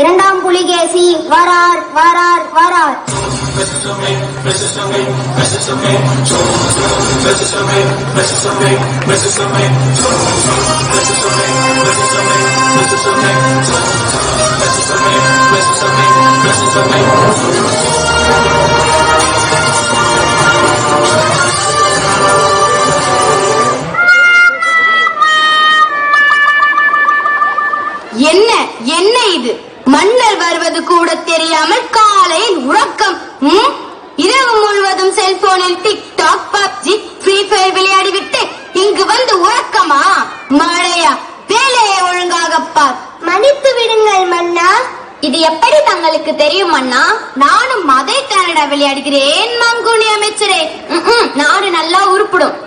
இரண்டாம் புலிகேசி வரார் வரார் வரார். என்ன என்ன இது? மன்னர் வருவது கூட தெரியாமல் காலையில் உறக்கம். இரவு முழுவதும் செல்போனில் டிக்டாக், பப்ஜி, ஃப்ரீ ஃபயர் விளையாடிவிட்டு இங்கு வந்து உறக்கமா? மழையா? வேலையை ஒழுங்காக பார். மன்னித்து விடுங்கள் மன்னா. இது எப்படி தங்களுக்கு தெரியும் மன்னா? நானும் அதை தானடா விளையாடுகிறேன் மங்குனி அமைச்சரே. நாடு நல்லா உருப்பிடும்.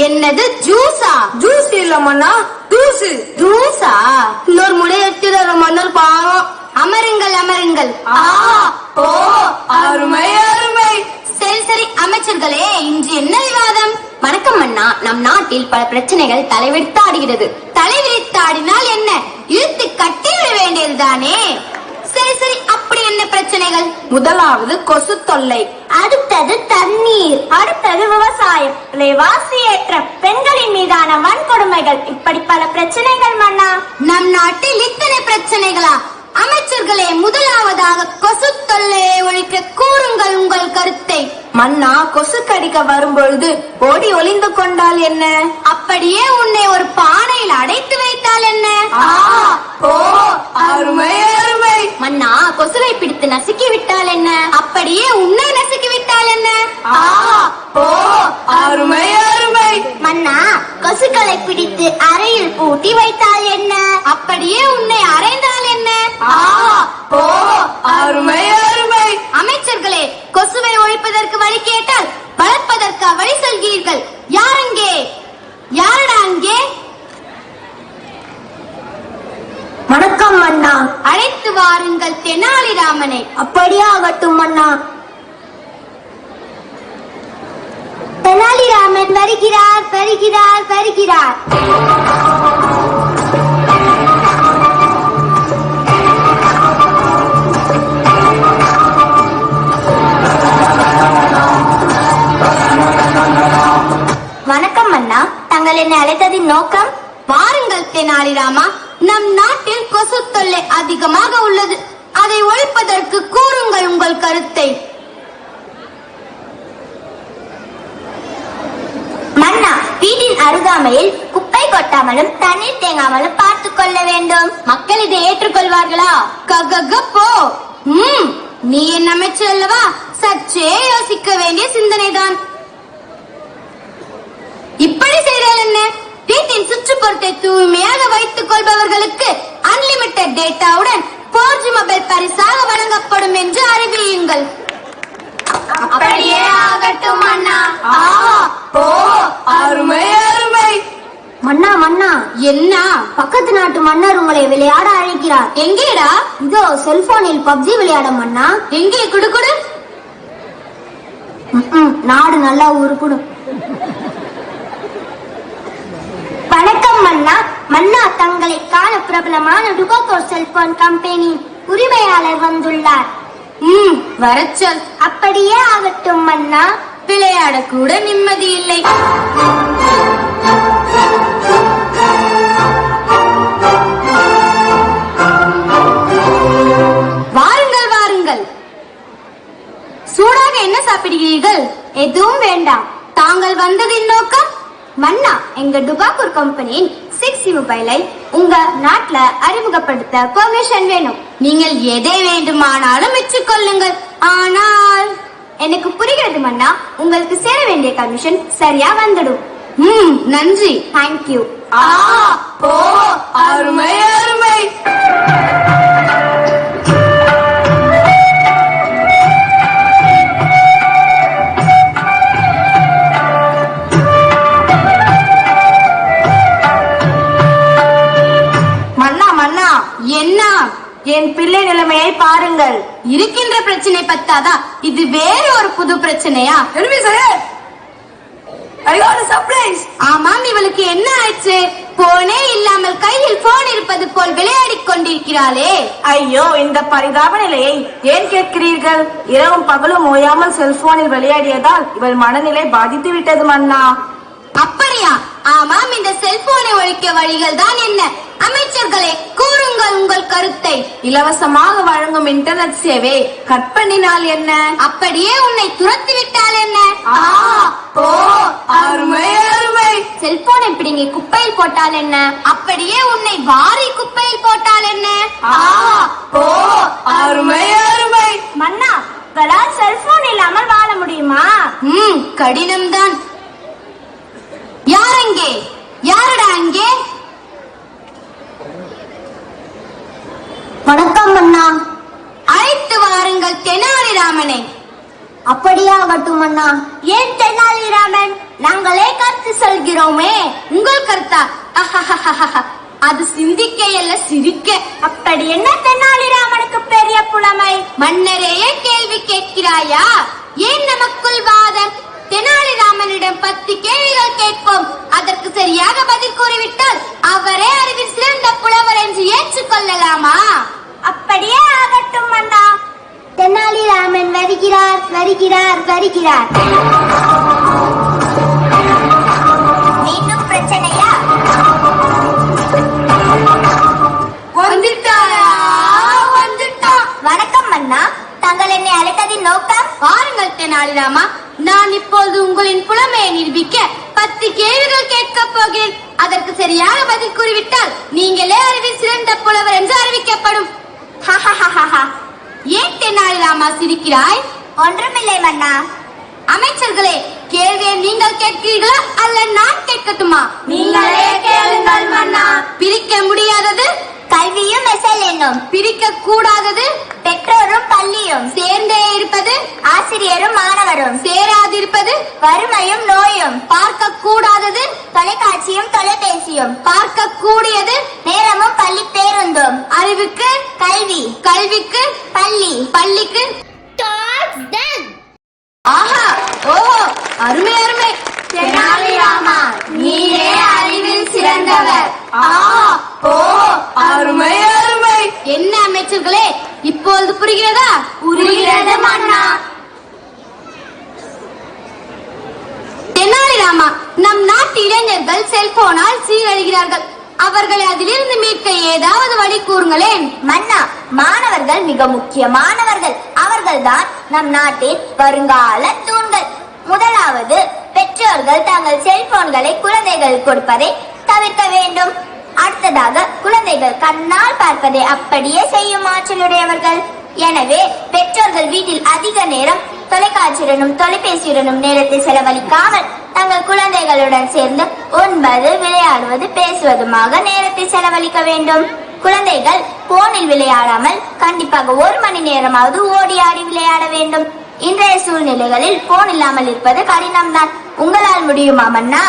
என்னது ஜூஸா? ஜூஸ் இல்ல மன்னா, ஜூஸ். ஜூஸா? இன்னொரு முறை எடுத்துற மன்னர் பாவம். அமருங்கள் அமருங்கள். ஓ அருமை அருமை. சரி சரி அமைச்சர்களே, இன்று என்ன விவாதம்? வணக்கம் மன்னா. நம் நாட்டில் பல பிரச்சனைகள் தலைவிரித்தாடுகிறது. தலைவிரித்தாடினால் என்ன? இழுத்து கட்டிவிட வேண்டியதுதானே. சரி சரி, அப்படி என்ன பிரச்சனைகள்? முதலாவது கொசு தொல்லை, அடுத்தது தண்ணீர், அடுத்தது விவசாயம், விலைவாசி ஏற்றம், பெண்களின் மீதான வன்கொடுமைகள், இப்படி பல பிரச்சனைகள் மன்னா. நம் நாட்டில் இத்தனை பிரச்சனைகளா? அமைச்சர்களே, முதலாவதாக கொசு தொல்லையை ஒழிக்க கூறுங்கள் உங்கள் கருத்தை. மன்னா, கொசு கடிக்க வரும்பொழுது ஓடி ஒளிந்து கொண்டால் என்ன? அப்படியே உன்னை ஒரு பானையில் அடைத்து வைத்தால் என்ன? ஓ அருமை அருமை. மன்னா, கொசுவை பிடித்து நசுக்கி விட்டால் என்ன? அப்படியே உன்னை நசுக்கி விட்டால் என்ன? ஓ அருமை அருமை. மன்னா, கொசுக்களை பிடித்து அறையில் பூட்டி வைத்தால் என்ன? அப்படியே உன்னை அறைந்தால் என்ன? ஓ அருமை அருமை. அமைச்சர்களே, கொசுவை ஒழிப்பதற்கு வழி கேட்டால் வளர்ப்பதற்கு வழி சொல்கிறீர்கள். யாரங்கே? யாரடா அங்கே? வணக்கம் மன்னா. அழைத்து வாருங்கள் தெனாலிராமனை. அப்படியே ஆகட்டும் மன்னா. தெனாலிராமன் வருகிறார் வருகிறார் வருகிறார். வணக்கம் மன்னா. தங்கள் என்னை அழைத்ததின் நோக்கம்? வாருங்கள் தெனாலிராமா. நம் நாட்டில் கொசு தொல்லை அதிகமாக உள்ளது. அதை ஒழிப்பதற்கு கூறுங்கள் உங்கள் கருத்தை. மன்னா, வீட்டின் அருகாமையில் குப்பை கொட்டாமலும் தண்ணீர் தேங்காமலும் பார்த்துக் கொள்ள வேண்டும். மக்கள் இதை ஏற்றுக்கொள்வார்களா? கககப்போ. நீ என் அமைச்சர் அல்லவா? சற்றே யோசிக்க வேண்டிய சிந்தனைதான். இப்படி செய்தால் என்ன? வீட்டின் சுற்றுப்புறத்தை தூய்மையாக வைத்துக் கொள்பவர்களுக்கு அன்லிமிட்டெட் டேட்டாவுடன் 4G மொபைல் பரிசாக வழங்கப்படும் என்று அறிவியுங்கள். அப்படியே ஆகட்டும் மன்னா. ஓ அருமை அருமை. மன்னா மன்னா, என்ன? பக்கத்து நாட்டு மன்னர் உங்களை விளையாட அழைக்கிறார். எங்கேடா? இதோ செல்போனில் பப்ஜி விளையாட மன்னா. எங்கே? குடு. நாடு நல்லா உருப்பிடும். வணக்கம் மன்னா. மன்னா, தங்களை காண பிரபலமான டுபாக்கோ செல்போன் கம்பெனி உரிமையாளர் வந்துள்ளார். வரச்சொல். அப்படியே ஆகட்டும் மன்னா. விளையாட கூட நிம்மதி இல்லை. வாருங்கள் வாருங்கள். சூடாக என்ன சாப்பிடுகிறீர்கள்? எதுவும் வேண்டாம். தாங்கள் வந்ததின் நோக்கம்? மன்னா, எங்க டுபாக்கூர் கம்பெனியின் 6G மொபைலை உங்க நாட்டுல அறிமுகப்படுத்த பெர்மிஷன் வேணும். நீங்கள் எதை வேண்டுமானாலும் வச்சுக்கொள்ளுங்கள். ஆனால் எனக்கு புரிகிறது மன்னா. உங்களுக்கு சேர வேண்டிய கமிஷன் சரியா வந்துடும். நன்றி. தேங்க்யூ. ஓ அருமை அருமை. மன்னா மன்னா, என்ன? என் பிள்ளை நிலைமையை பாருங்கள். இருக்கின்ற பிரச்சனை பத்தாதா? இது வேற ஒரு புது பிரச்சனையா? சர்ப்ரைஸ். ஆமாம், இவளுக்கு என்ன ஆயிடுச்சு? போனே இல்லாமல் கையில் போன் இருப்பது போல் விளையாடிக் கொண்டிருக்கிறாளே. ஐயோ, இந்த பரிதாப நிலையை ஏன் கேட்கிறீர்கள்? இரவும் பகலும் ஓயாமல் செல்போனில் விளையாடியதால் இவள் மனநிலை பாதித்து விட்டது மன்னா. அப்படியா? ஆமாம், இந்த செல்போனை ஒழிக்க வழிகள் தான் என்ன? அமைச்சர்களே, கூறுங்கள் உங்கள் கருத்தை. இலவசமாக வழங்கும் இன்டர்நெட் சேவை கட் பண்ணினால் என்ன? அப்படியே உன்னை துரத்தி விட்டால் என்ன? ஓ அருமை அருமை. செல்போனை பிடிங்கி குப்பையில் போட்டால் என்ன? அப்படியே உன்னை வாரி குப்பையில் போட்டால் என்ன? ஓ அருமை அருமை. மன்னா, உங்களால் செல்போன் இல்லாமல் வாழ முடியுமா? கடினம்தான். யார் அங்கே? யாரடா அங்கே? வணக்கம் மன்னா. அழைத்து வாருங்கள் தெனாலிராமனை. அப்படியாகட்டும் மன்னா. ஏன் தெனாலிராமன்? நாங்களே கருத்து சொல்கிறோமே. உங்கள் கருத்தா? அது சிந்திக்க அல்ல, சிரிக்க. அப்படி என்ன தெனாலிராமனுக்கு பெரிய புலமை? மன்னரையே கேள்வி கேட்கிறாயா? ஏன் நமக்குள் வாதம்? தெனாலிராமனிடம் 10 கேள்விகள் கேட்போம். அதற்கு சரியாக பதில் கூறிவிட்டால் அவரே அறிவில் சிறந்த புலவர் என்று ஏற்றுக்கொள்ளலாமா? அப்படியே ஆகட்டும் மன்னா. தெனாலிராமன் வருகிறார் வருகிறார் வருகிறார். மீண்டும் பிரச்சனையா? வணக்கம் மன்னா. தாங்கள் என்னை அழைத்ததின் நோக்கம்? பாருங்கள் தெனாலிராமா, நான் இப்போது உங்களின் புலமையை நிரூபிக்க 10 கேள்விகள் கேட்கப் போகிறேன். அதற்கு சரியாக பதில் கூறிவிட்டால் நீங்களே அறிவில் சிறந்த புலவர் என்று அறிவிக்கப்படும். ஏன் தெனாலிராமா சிரிக்கிறாய்? ஒன்றுமில்லை மன்னா. அமைச்சர்களே, கேள்வியை நீங்கள் கேட்கிறீர்களா அல்ல நான் கேட்கட்டுமா? நீங்களே கேளுங்கள் மன்னா. பிரிக்க முடியாதது? கல்வியும் எசல் என்னும். பிரிக்க கூடாதது? பெற்றோரும் பள்ளியும். சேர்ந்தே இருப்பது? ஆசிரியரும் மாணவரும். சேராதிருப்பது? வறுமையும் நோயும். பார்க்க கூடாதது? தொலைக்காட்சியும் தொலைபேசியும். பார்க்க கூடியது? நேரமும் பள்ளி பேருந்தும். அறிவுக்கு? கல்வி. கல்விக்கு? பள்ளி. பள்ளிக்கு? ஆஹா, ஓஹோ, அருமை அருமை. தெனாலிராமா, நீயே அறிவில் சிறந்தவர். ஓ அருமை அருமை. என்ன அமைச்சர்களே, இப்பொழுது புரிகிறதா? புரிகிறது மன்னா. தெனாலிராமா, நம் நாட்டு இளைஞர்கள் செல்போனால் சீரழிகிறார்கள். அவர்களை அதிலிருந்து மீட்க ஏதாவது வழி கூறுங்களேன். மன்னா, மாணவர்கள் மிக முக்கியமானவர்கள். அவர்கள்தான் நம் நாட்டின் வருங்கால தூண்கள். முதலாவது, பெற்றோர்கள் தங்கள் செல்போன்களை குழந்தைகள் கொடுப்பதை தவிர்க்க வேண்டும். அடுத்ததாக, குழந்தைகள் கண்ணால் பார்ப்பதை அப்படியே செய்யும் ஆற்றலுடையவர்கள். எனவே பெற்றோர்கள் வீட்டில் அதிக நேரம் தொலைக்காட்சியுடனும் தொலைபேசியுடனும் நேரத்தை செலவழிக்காமல் தங்கள் குழந்தைகளுடன் சேர்ந்து உண்பது, விளையாடுவது, பேசுவதுமாக நேரத்தை செலவழிக்க வேண்டும். குழந்தைகள் போனில் விளையாடாமல் கண்டிப்பாக 1 மணி நேரமாவது ஓடி ஆடி விளையாட வேண்டும். இன்றைய சூழ்நிலைகளில் போன் இல்லாமல் இருப்பது கடினம்தான். உங்களால் முடியுமா மன்னா?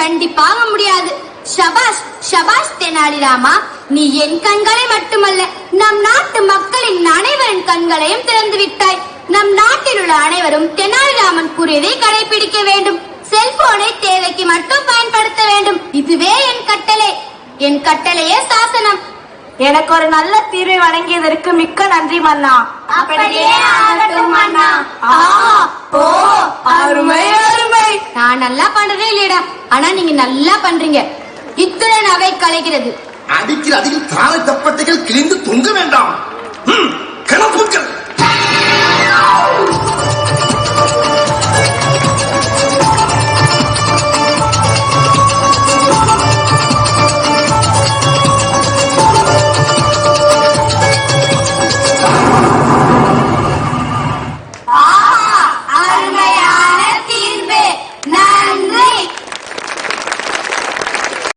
கண்டிப்பாக முடியாது. ஷபாஷ் ஷபாஷ் தெனாலிராமா, நீ என் கண்களை மட்டுமல்ல நம் நாட்டு மக்களின் அனைவரின் கண்களையும் திறந்து விட்டாய். நம் நாட்டில் உள்ள அனைவரும் தெனாலிராமன் கூறியதை கடைபிடிக்க வேண்டும். செல்போனை தேவைக்கு மட்டும் பயன்படுத்த வேண்டும். இதுவே என் கட்டளை. என் கட்டளையே சாசனம். எனக்கு ஒரு நல்ல தீர்வை வழங்கியதற்கு மிக்க நன்றி மன்னா. அப்படியே ஆகட்டும் மன்னா. ஓ அருமை அருமை. நான் நல்லா பண்றதே இல்லையடா, ஆனா நீங்க நல்லா பண்றீங்க. இத்துடன் அவை கலைகிறது. அடிக்கிற அதில் தாழ தப்பட்டைகள் கிழிந்து தொங்க வேண்டாம். கிளப்புங்கள்.